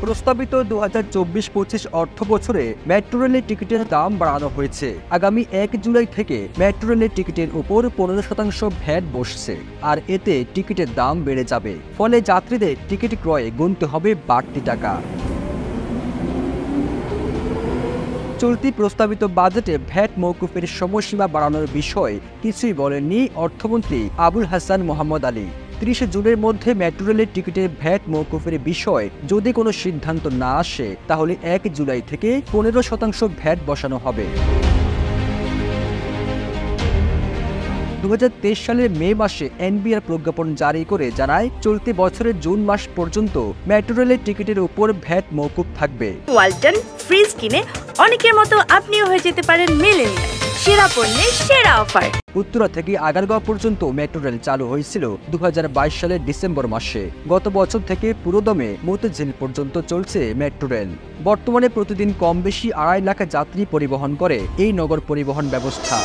প্রস্তাবিত 2024-25 অর্থ বছরে মেট্রো রেলের টিকিটের দাম বাড়ানো হয়েছে। আগামী 1 জুলাই থেকে মেট্রো রেলের টিকিটের উপর 15% ভ্যাট বসছে, আর এতে টিকিটের দাম বেড়ে যাবে। ফলে যাত্রীদের টিকিট ক্রয়ে গুনতে হবে বাড়তি টাকা। চলতি প্রস্তাবিত বাজেটে ভ্যাট মওকুফের সময়সীমা বাড়ানোর বিষয়ে কিছুই বলেননি অর্থমন্ত্রী আবুল হাসান মোহাম্মদ আলী। 30 জুনের মধ্যে মেট্রো রেলের টিকিটের ভ্যাট মওকুফের বিষয়ে যদি কোনো সিদ্ধান্ত না আসে, তাহলে 1 জুলাই থেকে 15% ভ্যাট বসানো হবে। 2023 সালের মে মাসে এনবিআর প্রজ্ঞাপন জারি করে জানায়, চলতি বছরের জুন মাস পর্যন্ত মেট্রো রেলের টিকিটের উপর ভ্যাট মওকুফ থাকবে। ওয়ালটন ফ্রিজ কিনে অনেকের মতো আপনিও হয়ে যেতে পারেন মিলেনিয়াল। সেরা পণ্যের সেরা অফার। উত্তরা থেকে আগারগাঁও পর্যন্ত মেট্রো রেল চালু হয়েছিল 2022 সালের ডিসেম্বর মাসে। গত বছর থেকে পুরোদমে মতিঝিল পর্যন্ত চলছে মেট্রো রেল। বর্তমানে প্রতিদিন কম বেশি 2.5 লাখ যাত্রী পরিবহন করে এই নগর পরিবহন ব্যবস্থা।